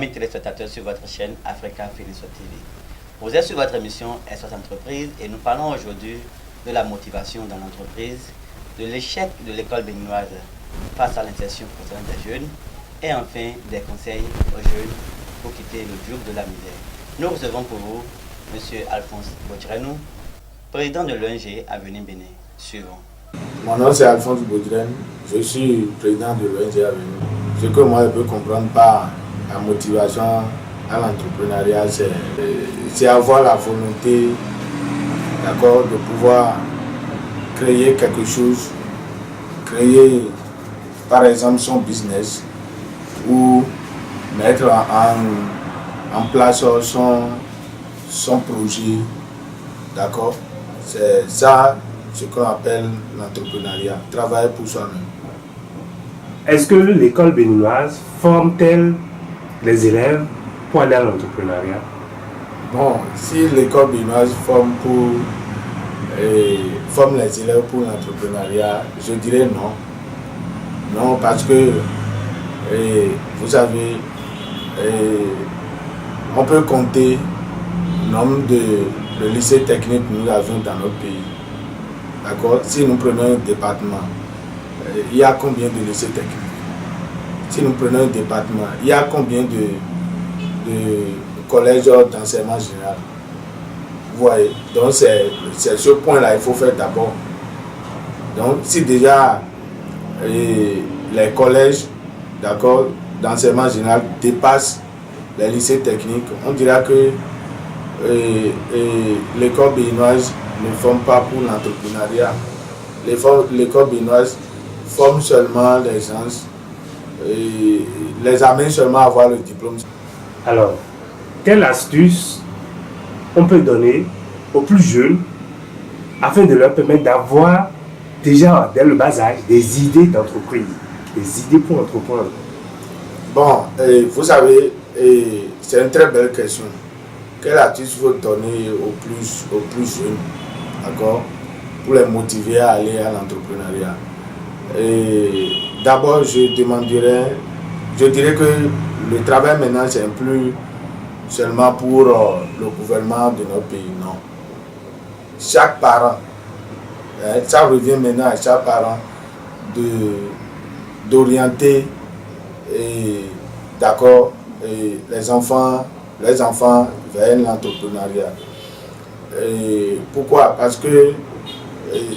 amis téléspectateurs sur votre chaîne Africa Finisher TV. Vous êtes sur votre émission SOS Entreprise et nous parlons aujourd'hui de la motivation dans l'entreprise, de l'échec de l'école béninoise face à l'insertion professionnelle des jeunes et enfin des conseils aux jeunes pour quitter le joug de la misère. Nous recevons pour vous M. Alphonse Bodjrenou, président de l'ONG Avenir Bénin. Suivons. Mon nom c'est Alphonse Bodjrenou, je suis président de l'ONG Avenir. Ce que moi je peux comprendre par la motivation à l'entrepreneuriat, c'est avoir la volonté, d'accord, de pouvoir créer quelque chose, créer par exemple son business ou mettre en place son projet, d'accord. C'est ça ce qu'on appelle l'entrepreneuriat, travailler pour soi-même. Est-ce que l'école béninoise forme-t-elle les élèves pour aller à l'entrepreneuriat? Bon, si l'école béninoise forme les élèves pour l'entrepreneuriat, je dirais non. Non, parce que, vous savez, on peut compter le nombre de lycées techniques que nous avons dans notre pays. D'accord? Si nous prenons un département, il y a combien de lycées techniques? Si nous prenons un département, il y a combien de collèges d'enseignement général? Vous voyez? Donc c'est ce point-là qu'il faut faire d'abord. Donc si déjà les collèges, d'accord, d'enseignement général dépassent les lycées techniques, on dira que l'école béninoise ne forme pas pour l'entrepreneuriat. L'école béninoise forme seulement les gens, les amène seulement à avoir le diplôme. Alors, quelle astuce on peut donner aux plus jeunes afin de leur permettre d'avoir déjà dès le bas âge des idées d'entreprise, des idées pour entreprendre? Bon, vous savez, c'est une très belle question. Quelle astuce il faut donner aux plus jeunes, d'accord, pour les motiver à aller à l'entrepreneuriat? D'abord, je dirais que le travail maintenant, c'est plus seulement pour le gouvernement de notre pays, non. Chaque parent, ça revient maintenant à chaque parent d'orienter, d'accord, les enfants vers l'entrepreneuriat. Pourquoi? Parce que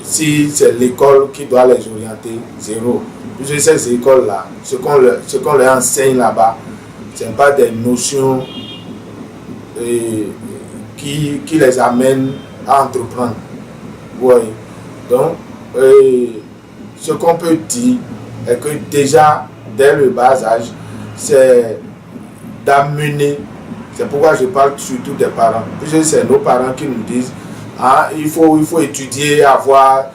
si c'est l'école qui doit les orienter, zéro. Puisque ces écoles-là, ce qu'on leur enseigne là-bas, ce n'est pas des notions qui les amènent à entreprendre. Oui. Donc, ce qu'on peut dire est que déjà, dès le bas âge, c'est d'amener, c'est pourquoi je parle surtout des parents, puisque c'est nos parents qui nous disent il faut étudier, avoir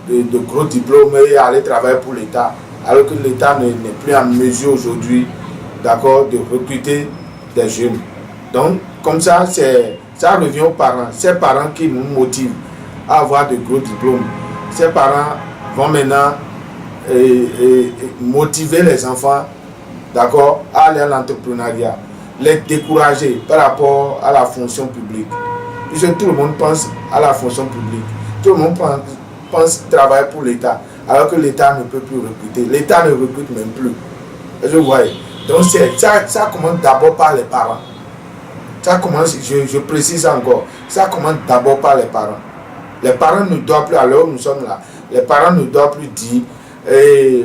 de gros diplômes et aller travailler pour l'État, alors que l'État n'est plus en mesure aujourd'hui, d'accord, de recruter des jeunes. Donc, comme ça, ça revient aux parents. Ces parents qui nous motivent à avoir de gros diplômes. Ces parents vont maintenant motiver les enfants, d'accord, à aller à l'entrepreneuriat, les décourager par rapport à la fonction publique. Puisque tout le monde pense à la fonction publique. Tout le monde pense travailler pour l'État, alors que l'État ne peut plus recruter. L'État ne recrute même plus. Je vois. Donc ça commence d'abord par les parents. Ça commence, je précise encore, ça commence d'abord par les parents. Les parents ne doivent plus, alors nous sommes là, les parents ne doivent plus dire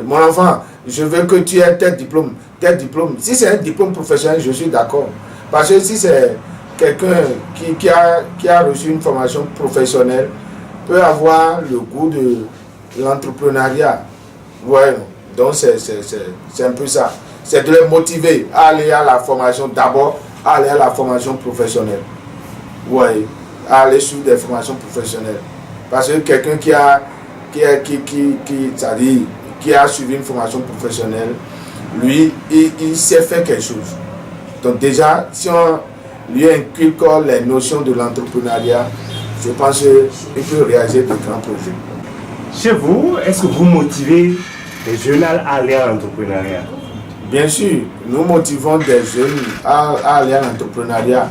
mon enfant, je veux que tu aies tel diplôme. Si c'est un diplôme professionnel, je suis d'accord. Parce que si c'est quelqu'un qui a reçu une formation professionnelle, peut avoir le goût de l'entrepreneuriat. Ouais, donc c'est un peu ça. C'est de les motiver à aller à la formation d'abord, à aller à la formation professionnelle. Ouais, à aller sur des formations professionnelles. Parce que quelqu'un qui a suivi une formation professionnelle, lui, il sait faire quelque chose. Donc déjà, si on lui inculque les notions de l'entrepreneuriat, je pense qu'il peut réaliser de grands projets. Chez vous, est-ce que vous motivez les jeunes à aller à l'entrepreneuriat? Bien sûr, nous motivons des jeunes à aller à l'entrepreneuriat.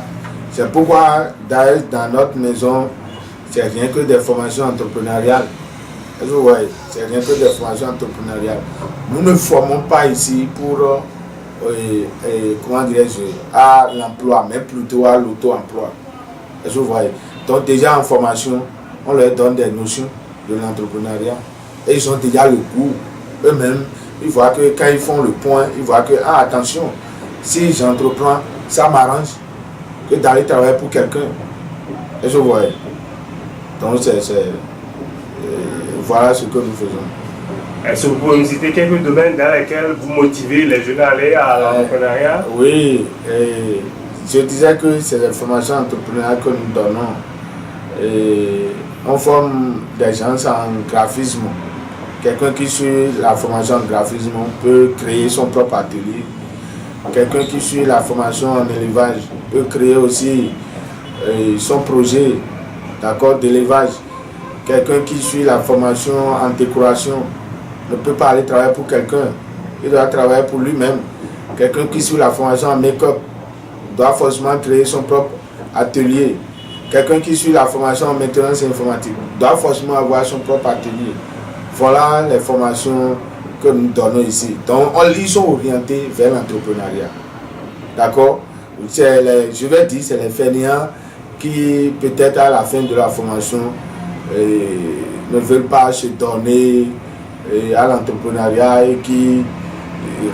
C'est pourquoi d'ailleurs dans notre maison, c'est rien que des formations entrepreneuriales. Vous voyez, c'est rien que des formations entrepreneuriales. Nous ne formons pas ici pour, comment dirais-je, à l'emploi, mais plutôt à l'auto-emploi. Vous voyez. Donc déjà en formation, on leur donne des notions de l'entrepreneuriat. Et ils ont déjà le goût. Eux-mêmes, ils voient que quand ils font le point, ils voient que, ah attention, si j'entreprends, ça m'arrange que d'aller travailler pour quelqu'un. Et je vois. Donc voilà ce que nous faisons. Est-ce que vous pouvez nous citer quelques domaines dans lesquels vous motivez les jeunes à aller à l'entrepreneuriat? Oui, je disais que c'est les formations entrepreneuriales que nous donnons. Et on forme des gens en graphisme. Quelqu'un qui suit la formation en graphisme peut créer son propre atelier. Quelqu'un qui suit la formation en élevage peut créer aussi son projet d'élevage. Quelqu'un qui suit la formation en décoration ne peut pas aller travailler pour quelqu'un. Il doit travailler pour lui-même. Quelqu'un qui suit la formation en make-up doit forcément créer son propre atelier. Quelqu'un qui suit la formation en maintenance informatique doit forcément avoir son propre atelier. Voilà les formations que nous donnons ici. Donc, ils sont orientés vers l'entrepreneuriat. D'accord? Je vais dire, c'est les fainéants qui, peut-être à la fin de la formation, ne veulent pas se donner à l'entrepreneuriat et qui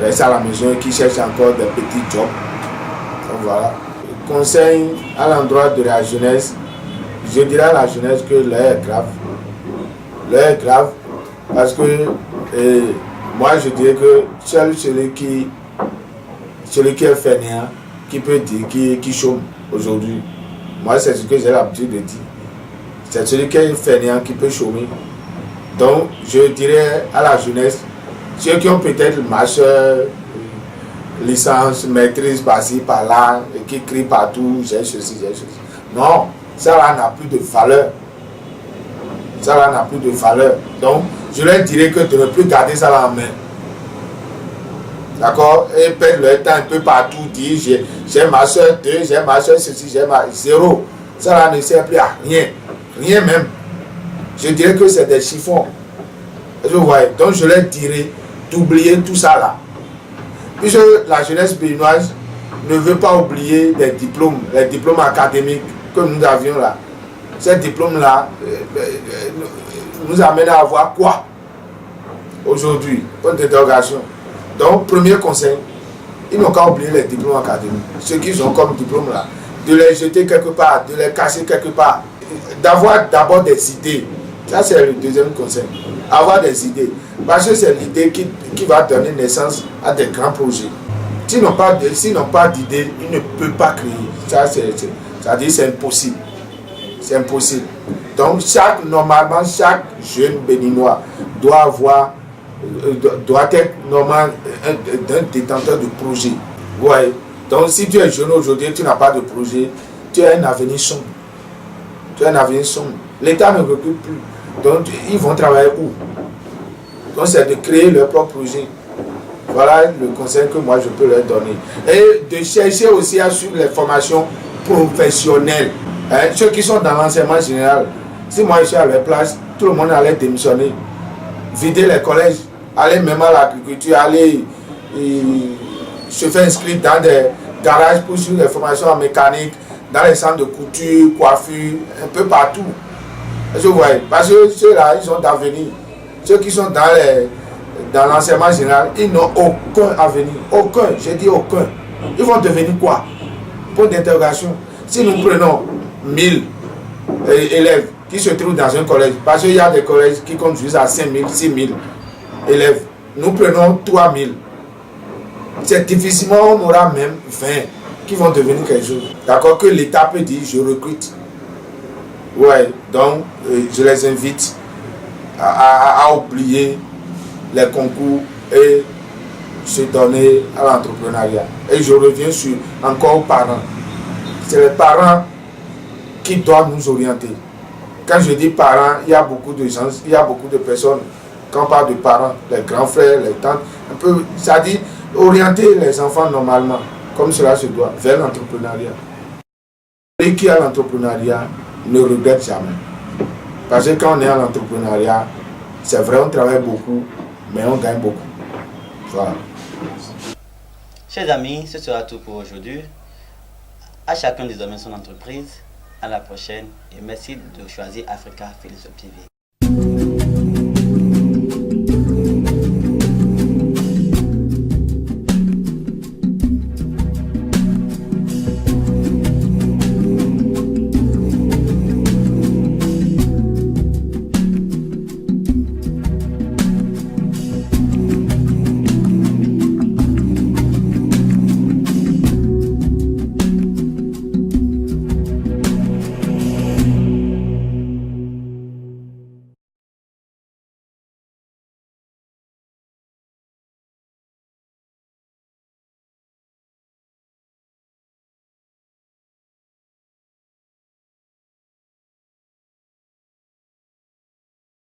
restent à la maison et qui cherchent encore des petits jobs. Donc, voilà. Conseil à l'endroit de la jeunesse, je dirais à la jeunesse que l'heure est grave. L'heure est grave parce que moi je dirais que seul celui qui est fainéant qui peut dire qui chôme aujourd'hui. Moi c'est ce que j'ai l'habitude de dire. C'est celui qui est fainéant qui peut chômer. Donc je dirais à la jeunesse, ceux qui ont peut-être master, licence, maîtrise par-ci, par-là, et qui crient partout, j'ai ceci, j'ai ceci. Non, ça là n'a plus de valeur. Ça là n'a plus de valeur. Donc, je leur dirais que de ne plus garder ça là en main. D'accord? Et perdre leur temps un peu partout, dire j'ai ma soeur 2, j'ai ma soeur ceci, j'ai ma 0. Ça là ne sert plus à rien. Rien même. Je dirais que c'est des chiffons. Je vois. Donc, je leur dirais d'oublier tout ça là. Puisque la jeunesse béninoise ne veut pas oublier les diplômes académiques que nous avions là. Ces diplômes-là nous amènent à avoir quoi aujourd'hui? Point d'interrogation. Donc, premier conseil, ils n'ont qu'à oublier les diplômes académiques. Ceux qui ont comme diplôme là, de les jeter quelque part, de les casser quelque part. D'avoir d'abord des idées. Ça, c'est le deuxième conseil. Avoir des idées. Parce que c'est l'idée qui va donner naissance à des grands projets. S'ils n'ont pas d'idées, ils ne peuvent pas créer. Ça, c'est-à-dire c'est impossible. C'est impossible. Donc, normalement, chaque jeune béninois doit être normalement un détenteur de projet. Ouais. Donc, si tu es jeune aujourd'hui, tu n'as pas de projet, tu as un avenir sombre. Tu as un avenir sombre. L'État ne recrute plus. Donc, ils vont travailler où? Donc, c'est de créer leur propre projet. Voilà le conseil que moi, je peux leur donner. Et de chercher aussi à suivre les formations professionnelles. Ceux qui sont dans l'enseignement général, si moi je suis à leur place, tout le monde allait démissionner, vider les collèges, aller même à l'agriculture, aller se faire inscrire dans des garages pour suivre les formations en mécanique, dans les centres de couture, coiffure, un peu partout. Je vois, parce que ceux-là, ils ont d'avenir. Ceux qui sont dans l'enseignement général, ils n'ont aucun avenir. Aucun, j'ai dit aucun. Ils vont devenir quoi? Point d'interrogation. Si nous prenons 1000 élèves qui se trouvent dans un collège, parce qu'il y a des collèges qui comptent jusqu'à 5000, 6000 élèves, nous prenons 3000. C'est difficilement, on aura même 20 qui vont devenir quelque chose. D'accord, que l'État peut dire, je recrute. Ouais, donc je les invite à oublier les concours et se donner à l'entrepreneuriat. Et je reviens encore aux parents. C'est les parents qui doivent nous orienter. Quand je dis parents, il y a beaucoup de gens, il y a beaucoup de personnes quand on parle de parents, les grands frères, les tantes, un peu, ça dit orienter les enfants normalement, comme cela se doit, vers l'entrepreneuriat. Et qui a l'entrepreneuriat ne regrette jamais. Parce que quand on est en entrepreneuriat, c'est vrai, on travaille beaucoup, mais on gagne beaucoup. Voilà. Chers amis, ce sera tout pour aujourd'hui. À chacun désormais son entreprise. À la prochaine et merci de choisir Africa Philosophe TV.